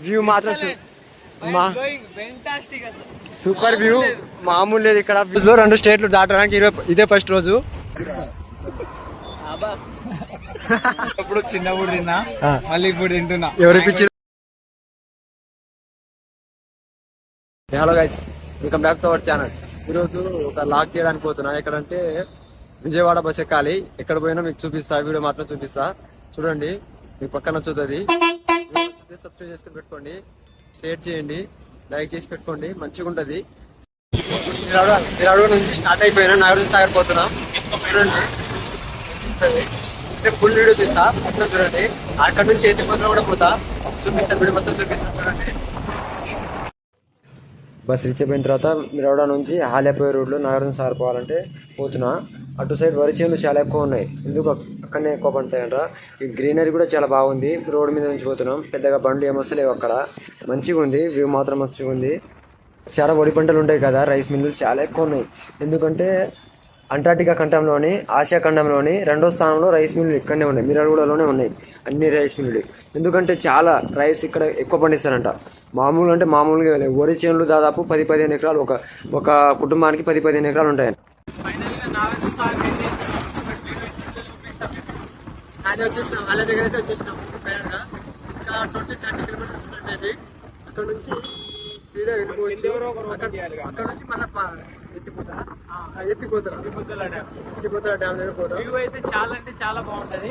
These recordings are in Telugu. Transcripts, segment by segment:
వ్యూ మాత్రం సూపర్ వ్యూ మామూలు లేదు. ఇక్కడ రెండు స్టేట్లు దాటడానికి ఇదే ఫస్ట్ రోజు. ఇప్పుడు చిన్నప్పుడు తిన్నా, మళ్ళీ ఇప్పుడు తింటున్నా. ఎవరిపించారు? Hello guys, welcome back to our channel. ఈరోజు ఒక లాగ్ చేయడానికి పోతున్నా. ఎక్కడంటే విజయవాడ బస్ ఎక్కాలి. ఎక్కడ పోయినా మీకు చూపిస్తా, వీడియో మాత్రం చూపిస్తా. చూడండి, మీకు పక్కన చూద్ది. సబ్స్క్రైబ్ చేసుకుని పెట్టుకోండి, షేర్ చేయండి, లైక్ చేసి పెట్టుకోండి, మంచిగా ఉంటది. అడుగు నుంచి స్టార్ట్ అయిపోయినా నాగార్జున సాగర్ పోతున్నాం. చూడండి, ఫుల్ వీడియో తీస్తా మొత్తం. చూడండి, అక్కడ నుంచి ఎత్తిపోతున్నా కూడా పోతా, చూపిస్తాను, వీడియో మొత్తం చూపిస్తాను. చూడండి, బస్ రీచ్ అయిపోయిన తర్వాత మిరవడ నుంచి హాలేపోయే రోడ్లో నాగార్జున సాగర్ పోవాలంటే పోతున్నా. అటు సైడ్ వరి చేనులు చాలా ఎక్కువ ఉన్నాయి, ఎందుకు అక్కడనే ఎక్కువ పండుతాయంట. ఈ గ్రీనరీ కూడా చాలా బాగుంది. రోడ్డు మీద నుంచి పోతున్నాం, పెద్దగా బండ్లు ఏమొస్తలేవు. అక్కడ మంచిగా ఉంది, వ్యూ మాత్రం మంచిగా ఉంది. చాలా వరి పంటలు ఉంటాయి కదా, రైస్ మిల్లులు చాలా ఎక్కువ ఉన్నాయి. ఎందుకంటే అంటార్టికా ఖండంలోని, ఆసియా ఖండంలోని రెండో స్థానంలో రైస్ మిల్లులు ఇక్కడనే ఉన్నాయి, మిర్యాలగూడలోనే ఉన్నాయి అన్ని రైస్ మిల్లులు. ఎందుకంటే చాలా రైస్ ఇక్కడ ఎక్కువ పండిస్తారంట. మామూలుగా అంటే మామూలుగా వరి చేనులు దాదాపు 10-15 ఎకరాలు, ఒక కుటుంబానికి 10-15 ఎకరాలు ఉంటాయి. వాళ్ళ దగ్గర అయితే వచ్చేసినాం. ఇంకా 20-30 కిలోమీటర్స్ ఉంటుంది. అక్కడ నుంచి సీదా వెళ్ళిపోవచ్చు. అక్కడ నుంచి మళ్ళీ ఎత్తిపోతారా డ్యామ్ వెళ్ళిపోతాం. వ్యూ అయితే చాలా అంటే చాలా బాగుంటది.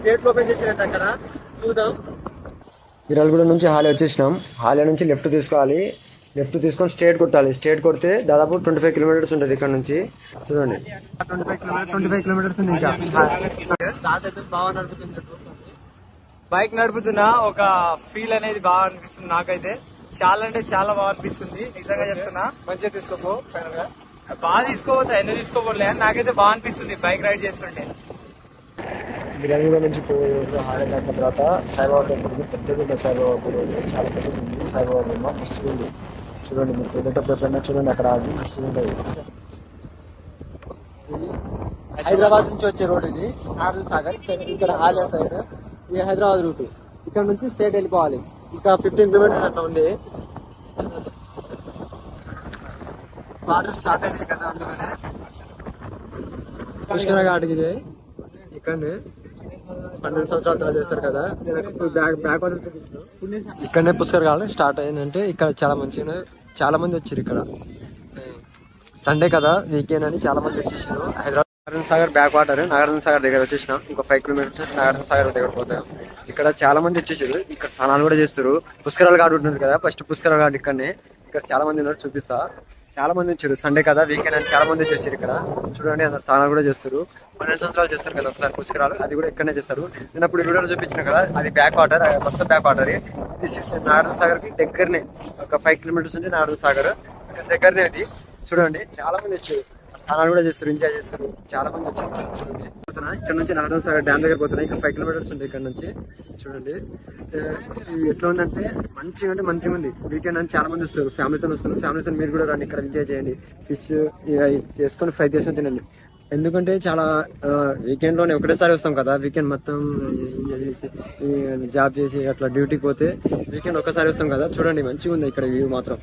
గేట్ ఓపెన్ చేసినట్టు అక్కడ చూద్దాం. మిర్యాలగూడ నుంచి హాలే వచ్చేసినాం. హాలే నుంచి లెఫ్ట్ తీసుకోవాలి. లెఫ్ట్ తీసుకొని స్ట్రేట్ కొట్టాలి. స్ట్రేట్ కొడితే దాదాపు 25 కిలోమీటర్స్ ఉంటుంది ఇక్కడ నుంచి. చూడండి, 25 కిలోమీటర్స్ ఉంది. ఇంకా స్టార్ట్ అయితే బాగా నడుపుతుంది. బైక్ నడుపుతున్నా ఒక ఫీల్ అనేది బాగా అనిపిస్తుంది నాకైతే. చాలా అంటే చాలా బాగా అనిపిస్తుంది, నిజంగా చెప్తున్నా. మంచిగా తీసుకోపో, ఫైనల్ గా బాగా తీసుకోపోతా, ఎందుకు తీసుకోపోలే, నాకైతే బాగా అనిపిస్తుంది బైక్ రైడ్ చేస్తుంటే. మిర్యాలగూడ నుంచి హాలే దాటిన తర్వాత సాయిబాబా టెంపుల్, పెద్దది సాయిబాబా గుడి అయితే చాలా పెద్దది ఉంది. సాయిబాబా బొమ్మ మస్తుగా ఉంది. చూడండి, మీరు వెళ్ళేటప్పుడు ఎప్పుడైనా చూడండి, అక్కడ ఆగి మస్తుగా ఉంటుంది. హైదరాబాద్ నుంచి వచ్చే రోడ్ ఇది, నాగార్జున సాగర్. ఇక్కడ హాలే సైడ్ ఇది హైదరాబాద్ రూట్. ఇక్కడ నుంచి స్ట్రేట్ వెళ్ళిపోవాలి. ఇంకా 15 కిలోమీటర్స్ అట్లా ఉంది. వాటర్ స్టార్ట్ అయింది కదా, అందుకనే పుష్కర ఘాట్కి ఇది. ఇక్కడనే 12 సంవత్సరాల తర్వాత చేస్తారు కదా. బ్యాక్ వాటర్ చూపిస్తున్నాం. ఇక్కడనే పుష్కర ఘాట్ స్టార్ట్ అయిందంటే ఇక్కడ చాలా మంచిగా, చాలా మంది వచ్చారు. ఇక్కడ సండే కదా, వీకెండ్ అని చాలా మంది వచ్చేసారు. హైదరాబాద్ నాగార్జున సాగర్ బ్యాక్ వాటర్, నాగార్జున సాగర్ దగ్గర వచ్చేసినాం. ఇంకో 5 కిలోమీటర్స్ నాగార్జున సాగర్ దగ్గర పోతాం. ఇక్కడ చాలా మంది వచ్చేసారు. ఇక్కడ స్నానాలు కూడా చేస్తారు. పుష్కరాల ఘాట్ ఉంటుంది కదా, ఫస్ట్ పుష్కర ఘాట్ ఇక్కడనే. ఇక్కడ చాలా మంది ఉన్నారు, చూపిస్తా. చాలా మంది వచ్చారు, సండే కదా, వీకెండ్ అని చాలా మంది వచ్చేసారు. ఇక్కడ చూడండి, అందరు స్నానాలు కూడా చేస్తారు. 12 సంవత్సరాలు చేస్తారు కదా ఒకసారి పుష్కరాలు, అది కూడా ఇక్కడనే చేస్తారు. నేను అప్పుడు వీడియోలో చూపించిన కదా, అది బ్యాక్ వాటర్, మొత్తం బ్యాక్ వాటర్. ఇది నాగార్జున సాగర్ కి దగ్గరనే, ఒక 5 కిలోమీటర్స్ ఉంది నాగార్జున సాగర్. ఇక్కడ దగ్గరనే అది. చూడండి, చాలా మంది వచ్చారు, స్నానాలు కూడా చేస్తారు, ఎంజాయ్ చేస్తారు. చాలా మంది వచ్చారు. చూడండి, ఇక్కడ నుంచి నాగార్జున సాగర్ డ్యామ్ దగ్గర పోతున్నాయి. ఇంకా 5 కిలోమీటర్స్ ఉంది ఇక్కడ నుంచి. చూడండి, ఎట్లా ఉందంటే మంచిగా, అంటే మంచిగా ఉంది. వీకెండ్ అని చాలా మంది వస్తారు, ఫ్యామిలీతో వస్తారు. ఫ్యామిలీతో మీరు కూడా రండి, ఇక్కడ ఎంజాయ్ చేయండి. ఫిష్ చేసుకొని ఫ్రై చేసుకొని తినండి. ఎందుకంటే చాలా వీకెండ్ లోనే ఒకటేసారి వస్తాం కదా, వీకెండ్ మొత్తం జాబ్ చేసి అట్లా డ్యూటీకి పోతే వీకెండ్ ఒక్కసారి వస్తాం కదా. చూడండి, మంచిగా ఉంది ఇక్కడ వ్యూ మాత్రం.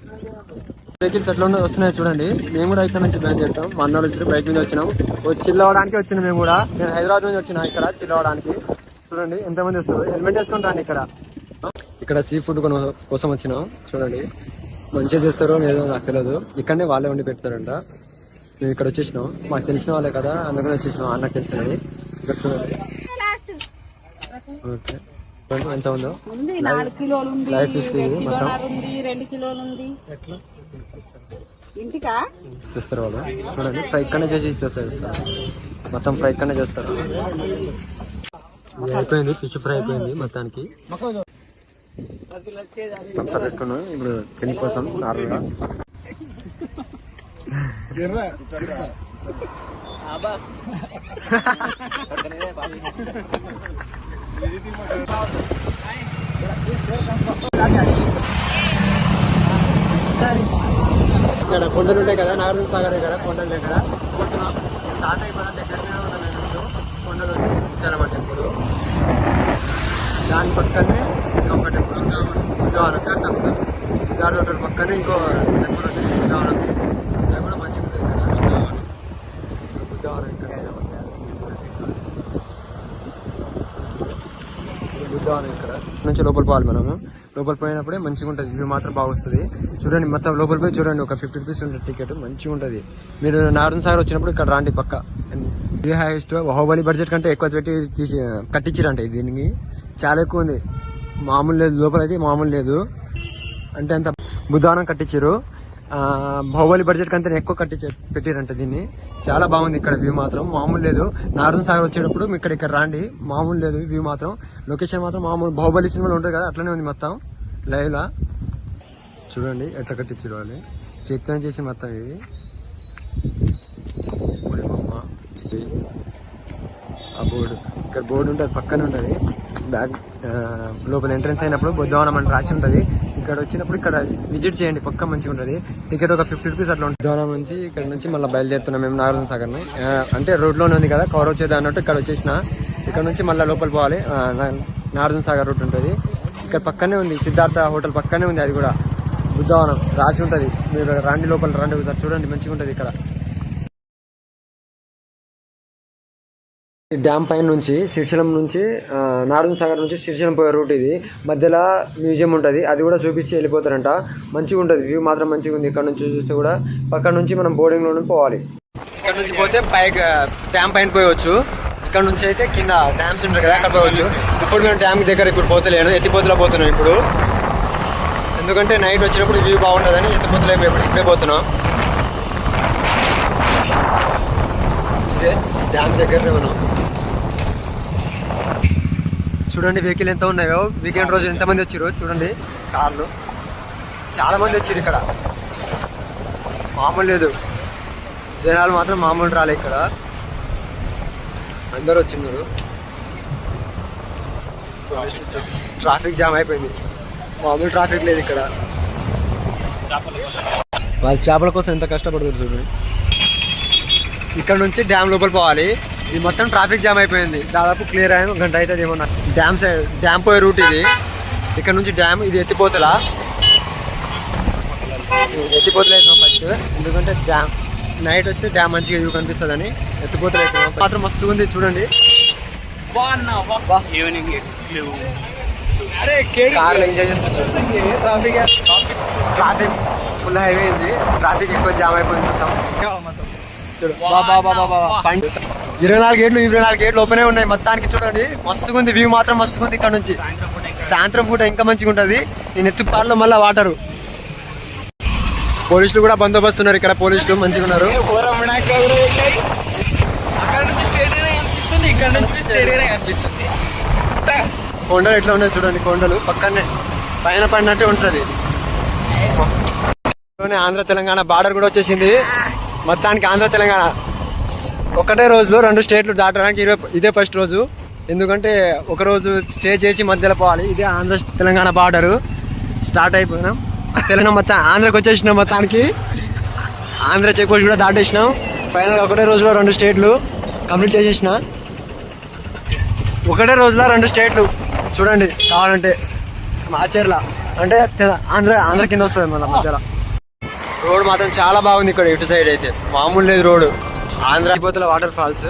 వెహికల్స్ ఎట్లా వస్తున్నాయి చూడండి. మేము కూడా ఇక్కడ నుంచి బయలుదేరుతాం. మా అన్న వచ్చి బైక్ మీద వచ్చినాం. చిల్ అవ్వడానికి వచ్చినాం మేము కూడా. నేను హైదరాబాద్ నుంచి వచ్చినా ఇక్కడ చిల్ అవ్వడానికి. చూడండి, ఎంతమంది వస్తారు. హెల్మెట్ వేసుకొని రాండి. ఇక్కడ సీ ఫుడ్ కోసం వచ్చినాం. చూడండి, మంచిగా చేస్తారో లేదో నాకు తెలియదు. ఇక్కడనే వాళ్ళే వండి పెడతారంట. మేము ఇక్కడ వచ్చేసినాం, మాకు తెలిసిన వాళ్ళే కదా, అందుకని వచ్చేసినాం. అన్నకు తెలిసినది. ఇక్కడ చూడండి, ఓకే, ఎంత ఉందో. 4 కిలోలు ఉంది, లైఫ్ ఇస్తుంది మొత్తం. 2 కిలోలు ఉంది. ఇంటికా చేస్తారు వాళ్ళు. చూడండి, ఫ్రై ఇక్కడనే చేసి ఇచ్చేస్తారు. మొత్తం ఫ్రై ఇక్కడనే చేస్తారు. ఇది అయిపోయింది, ఫిష్ ఫ్రై అయిపోయింది మొత్తానికి. పెట్టుకున్నాం ఇప్పుడు తిని కోసం నార్మల్గా. ఇక్కడ కొండలు ఉంటాయి కదా, నాగార్జున సాగర్ దగ్గర కొండల దగ్గర స్టార్ట్ అయిపోయిన దగ్గర కొండలు చాలా టెంపుల్. దాని పక్కనే ఇంకొకటి బుద్ధవనం. సిద్ధార్థ హోటల్ పక్కనే ఇంకో టెంపుల్ వచ్చేసి బుద్ధవనం. అది కూడా మంచిగా ఉంటుంది ఇక్కడ. బుద్ధవనం ఇక్కడ బుద్ధవనం ఇక్కడ నుంచి లోపల పోవాలి మనము. లోపల పోయినప్పుడే మంచిగా ఉంటుంది, వ్యూ మాత్రం బాగా వస్తుంది. చూడండి మొత్తం లోపల పోయి చూడండి, ఒక 50 రూపీస్ ఉంటుంది టికెట్, మంచిగా ఉంటుంది. మీరు నాగార్జున సాగర్ వచ్చినప్పుడు ఇక్కడ రాండి పక్క. ఇది హైయెస్ట్ బాహుబలి బడ్జెట్ కంటే ఎక్కువ పెట్టి కట్టించారంట దీనికి, చాలా ఎక్కువ ఉంది. మామూలు లేదు, లోపల అయితే మామూలు లేదు. అంటే అంత బుద్ధవనం కట్టించారు, బాహుబలి బడ్జెట్ కంటే ఎక్కువ పెట్టిరంట దీన్ని. చాలా బాగుంది ఇక్కడ వ్యూ మాత్రం, మామూలు లేదు. నాగార్జున సాగర్ వచ్చేటప్పుడు ఇక్కడ రాండి, మామూలు లేదు వ్యూ మాత్రం. లొకేషన్ మాత్రం మామూలు బాహుబలి సినిమాలో ఉంటుంది కదా అట్లనే ఉంది మొత్తం లైవ్ లా. చూడండి ఎట్లా కట్టించారు వాళ్ళు, చెప్తాను చేసి మొత్తం. ఇది ఆ బోర్డు, ఇక్కడ బోర్డు ఉంటుంది పక్కనే ఉంటుంది. బ్యాక్ లోపల ఎంట్రన్స్ అయినప్పుడు బుద్ధవనం అని రాసి ఉంటుంది. ఇక్కడ వచ్చినప్పుడు ఇక్కడ విజిట్ చేయండి, పక్క మంచిగా ఉంటుంది. టికెట్ ఒక 50 రూపీస్ అట్లా ఉంటుంది. బుద్ధవనం నుంచి ఇక్కడ నుంచి మళ్ళీ బయలుదేరుతున్నాం మేము నాగార్జున సాగర్ని. అంటే రోడ్లోనే ఉంది కదా, కవర్ వచ్చేది అన్నట్టు ఇక్కడ వచ్చేసిన. ఇక్కడ నుంచి మళ్ళీ లోపల పోవాలి, నాగార్జున సాగర్ రూట్ ఉంటుంది. ఇక్కడ పక్కనే ఉంది, సిద్ధార్థ హోటల్ పక్కనే ఉంది, అది కూడా బుద్ధవనం రాసి ఉంటుంది. మీరు రండి లోపల రండి, చూడండి మంచిగా ఉంటుంది ఇక్కడ. డ్యామ్ పైన నుంచి శ్రీశైలం నుంచి నాగార్జున సాగర్ నుంచి శ్రీశైలం పోయే రూట్ ఇది. మధ్యలో మ్యూజియం ఉంటుంది, అది కూడా చూపించి వెళ్ళిపోతారంట. మంచిగా ఉంటుంది వ్యూ మాత్రం, మంచిగా ఉంది. ఇక్కడ నుంచి చూస్తే కూడా పక్కన నుంచి మనం బోర్డింగ్ లో పోవాలి. ఇక్కడ నుంచి పోతే పైకి డ్యామ్ పైన పోయవచ్చు. ఇక్కడ నుంచి అయితే కింద డ్యామ్స్ ఉంటాయి కదా అక్కడ పోయవచ్చు. ఇప్పుడు మేము డ్యామ్ దగ్గర ఇప్పుడు పోతలేను, ఎత్తిపోతలో పోతున్నాం ఇప్పుడు. ఎందుకంటే నైట్ వచ్చినప్పుడు వ్యూ బాగుంటుందని ఎత్తిపోతలో ఇప్పుడే పోతున్నాం. ఇదే డ్యామ్ దగ్గరనే మనం. చూడండి వెహికల్ ఎంత ఉన్నాయో, వీకెండ్ రోజు ఎంతమంది వచ్చారో చూడండి. కార్లు చాలా మంది వచ్చారు ఇక్కడ, మామూలు లేదు. జనాలు మాత్రం మామూలు రాలే, ఇక్కడ అందరూ వచ్చిన్నారు. ట్రాఫిక్ జామ్ అయిపోయింది, మామూలు ట్రాఫిక్ లేదు ఇక్కడ. వాళ్ళు చేపల కోసం ఎంత కష్టపడుతుంది చూడండి. ఇక్కడ నుంచి డ్యామ్ లోపల పోవాలి, ఇది మొత్తం ట్రాఫిక్ జామ్ అయిపోయింది. దాదాపు క్లియర్ అయిన గంట అవుతుంది ఏమన్నా. డ్యామ్ సైడ్ డ్యామ్ పోయే రూట్ ఇది. ఇక్కడ నుంచి డ్యామ్ ఇది ఎత్తిపోతల వేసినాం ఫస్ట్, ఎందుకంటే డ్యామ్ నైట్ వచ్చి డ్యామ్ మంచిగా వ్యూ కనిపిస్తుంది అని ఎత్తిపోతలు వేసినాం. మాత్రం మస్తు ఉంది చూడండి. కార్లో ఎంజాయ్ చేస్తున్నారు. ట్రాఫిక్ ఫుల్ హైవే ఉంది, ట్రాఫిక్ ఎక్కువ జామ్ అయిపోయింది మొత్తం. 24 గేట్లు ఓపెన్ ఉన్నాయి మొత్తానికి. చూడండి మస్తుగా ఉంది వ్యూ మాత్రం, మస్తుగా ఉంది. ఇక్కడ నుంచి సాయంత్రం పూట ఇంకా మంచిగా ఉంటుంది. నేను ఎత్తుపారులో మళ్ళీ వాటరు. పోలీసులు కూడా బందోబస్తు ఉన్నారు ఇక్కడ, పోలీసులు మంచిగా ఉన్నారు. కొండలు ఎట్లా ఉన్నాయి చూడండి, కొండలు పక్కనే పైన పడినట్టే ఉంటుంది. ఆంధ్ర తెలంగాణ బార్డర్ కూడా వచ్చేసింది మొత్తానికి. ఆంధ్ర తెలంగాణ ఒకటే రోజులో 2 స్టేట్లు దాటడానికి ఇదే ఫస్ట్ రోజు. ఎందుకంటే ఒక రోజు స్టే చేసి మధ్యలో పోవాలి. ఇదే ఆంధ్ర తెలంగాణ బార్డరు. స్టార్ట్ అయిపోయినాం, తెలంగాణ మొత్తం ఆంధ్రకి వచ్చేసినాం. మొత్తానికి ఆంధ్ర చెక్ పోస్ట్ కూడా దాటేసినాం. ఫైనల్ ఒకటే రోజులో 2 స్టేట్లు కంప్లీట్ చేసేసిన. ఒకటే రోజులో 2 స్టేట్లు చూడండి. కావాలంటే మాచేర్ల అంటే ఆంధ్ర కింద వస్తుంది మన మధ్యలో. రోడ్ మాత్రం చాలా బాగుంది ఇక్కడ, ఇటు సైడ్ అయితే మామూలు లేదు రోడ్. ఆంధ్ర పోతల వాటర్ ఫాల్స్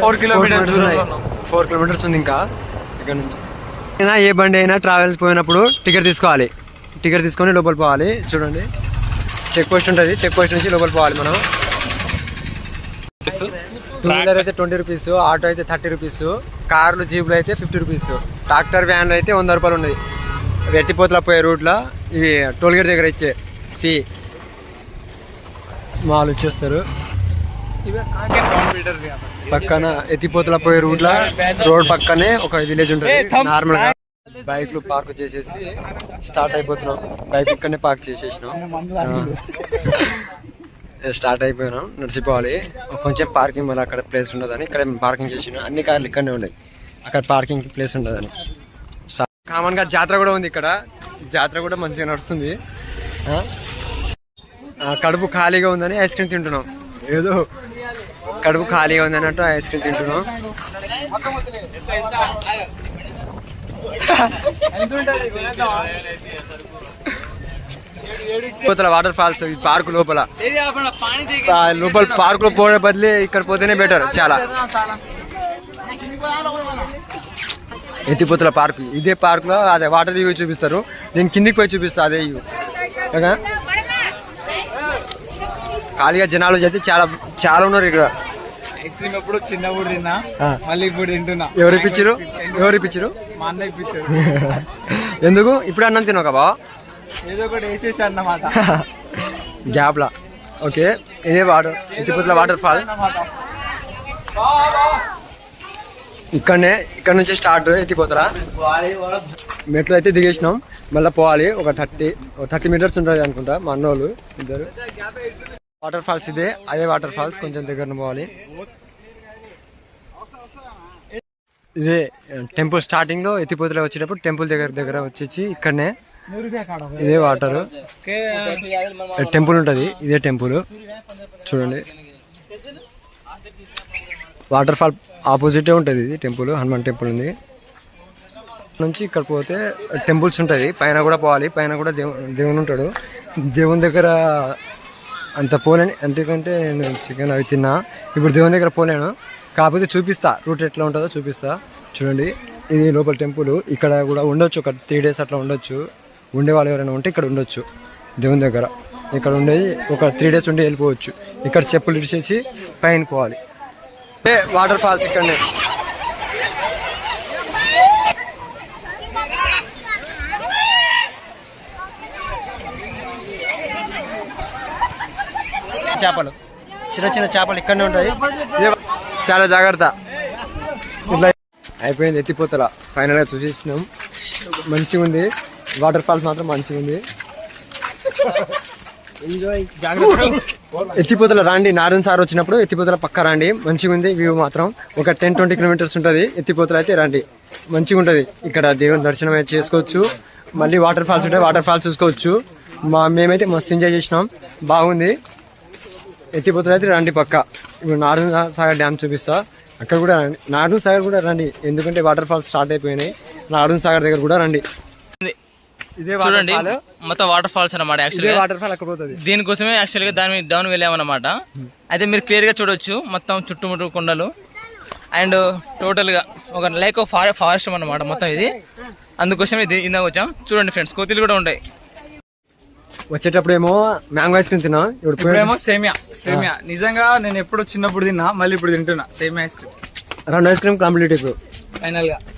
4 కిలోమీటర్స్ ఉంది ఇంకా ఇక్కడ నుంచి. ఏ బండి అయినా ట్రావెల్స్ పోయినప్పుడు టికెట్ తీసుకోవాలి, టికెట్ తీసుకొని లోపల పోవాలి. చూడండి చెక్ పోస్ట్ ఉంటుంది, చెక్ పోస్ట్ నుంచి లోపల పోవాలి మనం. 2 వీలర్ అయితే 20 రూపీస్, ఆటో అయితే 30 రూపీస్, కార్లు జీపులు అయితే 50 రూపీస్, ట్రాక్టర్ వ్యాన్లు అయితే 100 రూపాయలు ఉన్నది. ఎత్తిపోతల పోయే రూట్లో ఇవి టోల్గేట్ దగ్గర ఇచ్చే ఫీ వాళ్ళు ఇచ్చేస్తారు. పక్కన ఎత్తిపోతల పోయే రూట్లో రోడ్ పక్కనే ఒక విలేజ్ ఉంటుంది. నార్మల్ గా బైక్లు పార్క్ చేసేసి స్టార్ట్ అయిపోతున్నాం. బైక్ ఇక్కడనే పార్క్ చేసేసినాం, స్టార్ట్ అయిపోయినాం. నడిచిపోవాలి కొంచెం పార్కింగ్, మళ్ళీ అక్కడ ప్లేస్ ఉండదని ఇక్కడ పార్కింగ్ చేసినాం. అన్ని కార్లు ఇక్కడనే ఉన్నాయి, అక్కడ పార్కింగ్ ప్లేస్ ఉండదని. కామన్ గా జాతర కూడా ఉంది ఇక్కడ, జాతర కూడా మంచిగా నడుస్తుంది. కడుపు ఖాళీగా ఉందని ఐస్ క్రీమ్ తింటున్నాం. ఏదో కడుపు ఖాళీగా ఉంది అన్నట్టు ఐస్ క్రీమ్ తింటున్నాం. వాటర్ ఫాల్స్ పార్క్ లోపల పార్క్ లో పోయే బదిలీ ఇక్కడ పోతేనే బెటర్. చాలా ఎత్తిపోతల పార్క్, ఇదే పార్క్ లో అదే వాటర్ వ్యూ చూపిస్తారు. నేను కిందికి పోయి చూపిస్తా అదే వ్యూ. ఖాళీగా జనాలు అయితే చాలా చాలా ఉన్నారు ఇక్కడ. ఐస్ క్రీమ్ ఎప్పుడు చిన్నప్పుడు తిన్నా, మళ్ళీ ఇప్పుడు తింటున్నా. ఎవరు ఇప్పించారు? మా అన్న ఇప్పించారు. ఎందుకు ఇప్పుడు అన్నం తినవు బా? ఏదో ఒకటి వేసేసి అన్నమాట గ్యాప్ లా. ఓకే, ఇదే ఎత్తిపోతల వాటర్ ఫాల్. ఇక్కడ నుంచి స్టార్ట్ ఎత్తిపోతల. మెట్లు అయితే దిగేసినాం, మళ్ళీ పోవాలి. ఒక 30 మీటర్స్ ఉంటుంది అనుకుంటా. మా అన్నోళ్ళు ఇద్దరు. వాటర్ ఫాల్స్ ఇదే, అదే వాటర్ ఫాల్స్. కొంచెం దగ్గర పోవాలి. ఇదే టెంపుల్ స్టార్టింగ్ లో ఎత్తిపోతల వచ్చేటప్పుడు టెంపుల్ దగ్గర వచ్చేసి ఇక్కడనే ఇదే వాటర్ టెంపుల్ ఉంటది. ఇదే టెంపుల్ చూడండి. వాటర్ ఫాల్ ఆపోజిటే ఉంటుంది ఇది టెంపుల్. హనుమాన్ టెంపుల్ ఉంది. నుంచి ఇక్కడ పోతే టెంపుల్స్ ఉంటుంది. పైన కూడా పోవాలి. పైన కూడా దేవుని ఉంటాడు. దేవుని దగ్గర అంత పోలేను, ఎందుకంటే నేను చికెన్ అవి తిన్నా. ఇప్పుడు దేవుని దగ్గర పోలేను, కాకపోతే చూపిస్తా రూట్ ఎట్లా ఉంటుందో చూపిస్తా. చూడండి, ఇది లోపల టెంపుల్. ఇక్కడ కూడా ఉండొచ్చు, ఒక 3 days అట్లా ఉండొచ్చు. ఉండేవాళ్ళు ఎవరైనా ఉంటే ఇక్కడ ఉండొచ్చు దేవుని దగ్గర. ఇక్కడ ఉండేది ఒక 3 days ఉండి వెళ్ళిపోవచ్చు. ఇక్కడ చెప్పులు ఇడిచేసి పైన పోవాలి. వాటర్ ఫాల్స్ ఇక్కడనే. చేపలు, చిన్న చేపలు ఇక్కడనే ఉంటాయి. చాలా జాగ్రత్త. ఇట్లా అయిపోయింది ఎత్తిపోతల. ఫైనల్ గా చూసేసినాం. మంచిగా ఉంది వాటర్ ఫాల్స్, మాత్రం మంచిగా ఉంది. ఎత్తిపోతల రండి. నారాయణ సార్ వచ్చినప్పుడు ఎత్తిపోతల పక్క రండి. మంచిగా ఉంది వ్యూ మాత్రం. ఒక 10-20 కిలోమీటర్స్ ఉంటుంది ఎత్తిపోతల. అయితే రండి, మంచిగా ఉంటుంది. ఇక్కడ దేవుని దర్శనం అయితే చేసుకోవచ్చు. మళ్ళీ వాటర్ ఫాల్స్ ఉంటాయి, వాటర్ ఫాల్స్ చూసుకోవచ్చు. మేమైతే మస్తు ఎంజాయ్ చేసినాం, బాగుంది. ఎత్తిపోతల అయితే రండి పక్క. ఇప్పుడు నారాయణ సాగర్ డ్యామ్ చూపిస్తా. అక్కడ కూడా నారాయణ సాగర్ కూడా రండి, ఎందుకంటే వాటర్ ఫాల్స్ స్టార్ట్ అయిపోయినాయి. నారాయణ సాగర్ దగ్గర కూడా రండి. చూడండి, మొత్తం వాటర్ ఫాల్స్ అన్నమాట. యాక్చువల్గా వాటర్ ఫాల్ అక్కడ పోతుంది. దీనికోసమే యాక్చువల్గా దాని డౌన్ వెళ్ళామన్నమాట. అయితే మీరు క్లియర్ గా చూడొచ్చు మొత్తం చుట్టుముట్టు కొండలు అండ్ టోటల్ గా ఒక లైక్ ఫారెస్ట్ అన్నమాట మొత్తం ఇది. అందుకోసమే ఇందాక వచ్చాం. చూడండి ఫ్రెండ్స్, కోతులు కూడా ఉంటాయి. వచ్చేటప్పుడు ఏమో మ్యాంగో ఐస్ క్రీమ్ తిన్నా, ఇప్పుడేమో సేమియా. నిజంగా నేను ఎప్పుడు చిన్నప్పుడు తిన్నా, మళ్ళీ ఇప్పుడు తింటున్నా సేమియా ice cream. 2 ice cream complete. ఇప్పుడు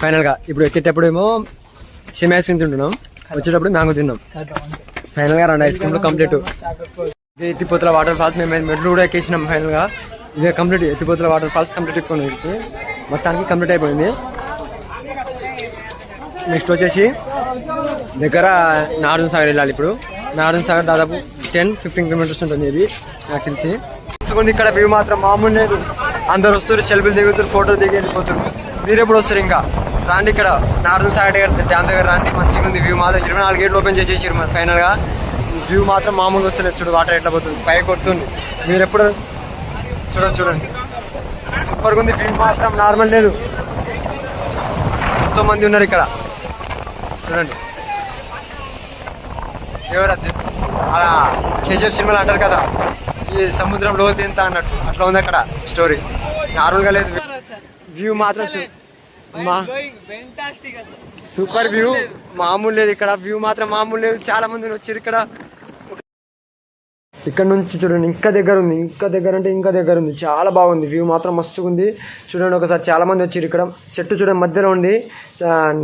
ఫైనల్ గా ఇప్పుడు ఎక్కేటప్పుడు ఏమో సేమియా ఐస్ క్రీమ్ తింటున్నాం, వచ్చేటప్పుడు మ్యాంగో తిన్నాం. ఫైనల్ గా 2 ఐస్ క్రీమ్లు కంప్లీట్. ఇదే ఎత్తిపోతల వాటర్ ఫాల్స్. మేము మెట్లు కూడా ఎక్కేసినాం. ఫైనల్ గా ఇదే కంప్లీట్. ఎత్తిపోతల వాటర్ ఫాల్స్ కంప్లీట్ ఎక్కువ మొత్తానికి కంప్లీట్ అయిపోయింది. నెక్స్ట్ వచ్చేసి దగ్గర నాగార్జున సాగర్ వెళ్ళాలి. ఇప్పుడు నాగార్జున సాగర్ దాదాపు 10-15 కిలోమీటర్స్ ఉంటుంది ఇది నాకు తెలిసి. ఇక్కడ వ్యూ మాత్రం మామూలు లేదు. అందరు వస్తారు, సెల్ఫీలు దిగుతారు, ఫోటో దిగి వెళ్ళిపోతారు. మీరు ఎప్పుడు వస్తారు? ఇంకా రాండి, ఇక్కడ నాగార్జున సాగర్ డ్యామ్ దగ్గర రాండి. మంచిగా ఉంది వ్యూ మాత్రం. 24 గేట్లు ఓపెన్ చేసేసారు మరి. ఫైనల్ గా వ్యూ మాత్రం మామూలుగా వస్తలేదు. చూడు వాటర్ ఎట్లా పోతుంది, పై కొడుతుంది. మీరు ఎప్పుడు చూడండి, సూపర్గా ఉంది వ్యూ మాత్రం. నార్మల్ లేదు, ఎంతో మంది ఉన్నారు ఇక్కడ. చూడండి, ఎవరది అలా కేజీఎఫ్ సినిమాలు అంటారు కదా, ఈ సముద్రం లోతు ఎంత అన్నట్టు అట్లా ఉంది అక్కడ స్టోరీ. నార్మల్గా లేదు వ్యూ మాత్రం. సూపర్ వ్యూ, మామూలు లేదు. ఇక్కడ వ్యూ మాత్రం మామూలు లేదు. చాలా మంది వచ్చారు ఇక్కడ. ఇక్కడ నుంచి చూడండి, ఇంకా దగ్గర ఉంది. ఇంకా దగ్గర ఉంది. చాలా బాగుంది వ్యూ మాత్రం, మస్తుగా ఉంది. చూడండి ఒకసారి, చాలా మంది వచ్చారు ఇక్కడ. చెట్టు చూడండి మధ్యలో ఉంది,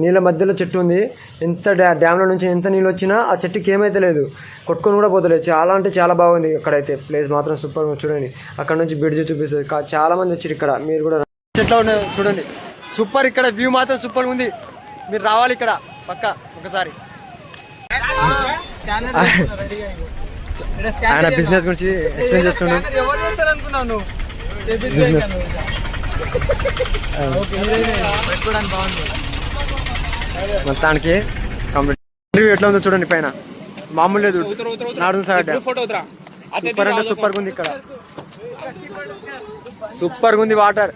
నీళ్ళ మధ్యలో చెట్టు ఉంది. ఎంత డ్యామ్లో నుంచి ఎంత నీళ్ళు వచ్చినా ఆ చెట్టుకి ఏమైతే లేదు, కొట్టుకొని కూడా పోతలేదు. చాలా అంటే చాలా బాగుంది అక్కడైతే. ప్లేస్ మాత్రం సూపర్. చూడండి అక్కడ నుంచి బ్రిడ్జ్ చూపిస్తుంది. చాలా మంది వచ్చారు ఇక్కడ. మీరు కూడా చెట్లు ఉన్నాయి చూడండి, సూపర్. ఇక్కడ వ్యూ మాత్రం సూపర్ ఉంది. మీరు రావాలి ఇక్కడ పక్క ఒకసారి. ఆయన బిజినెస్ గురించి ఎక్స్ప్లెయిన్ చేస్తున్నాడు. బిజినెస్ మొత్తానికి కంప్లీట్. ఎట్లా ఉందో చూడండి పైన, మామూలు లేదు. నాగార్జున సాగర్ డ్యామ్ సూపర్ అంటే సూపర్ ఉంది ఇక్కడ. సూపర్ గా ఉంది వాటర్.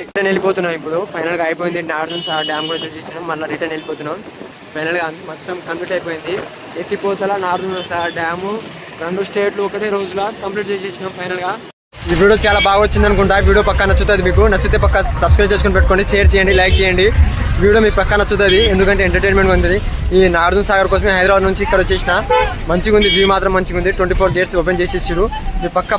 రిటర్న్ వెళ్ళిపోతున్నాం ఇప్పుడు. ఫైనల్ గా అయిపోయింది. నాగార్జున సాగర్ డ్యామ్ కూడా చూసేసినాం. మళ్ళీ రిటర్న్ వెళ్ళిపోతున్నాం. ఫైనల్ గా మొత్తం కంప్లీట్ అయిపోయింది. ఎత్తిపోతల నాగార్జున సాగర్ డ్యాము 2 స్టేట్లు ఒకటే రోజులో కంప్లీట్ చేసేసినాం ఫైనల్ గా. ఈ వీడియో చాలా బాగా వచ్చింది అనుకుంటా. వీడియో పక్కా నచ్చుతుంది మీకు. నచ్చితే పక్కా సబ్స్క్రైబ్ చేసుకుని పెట్టుకోండి, షేర్ చేయండి, లైక్ చేయండి. వీడియో మీకు పక్కా నచ్చుతుంది ఎందుకంటే ఎంటర్టైన్మెంట్ ఉంది. ఈ నాగార్జున సాగర్ కోసమే హైదరాబాద్ నుంచి ఇక్కడ వచ్చేసిన. మంచిగా ఉంది, వ్యూ మాత్రం మంచిగా ఉంది. 24 గేట్స్ ఓపెన్ చేసేసారు. ఇది పక్కా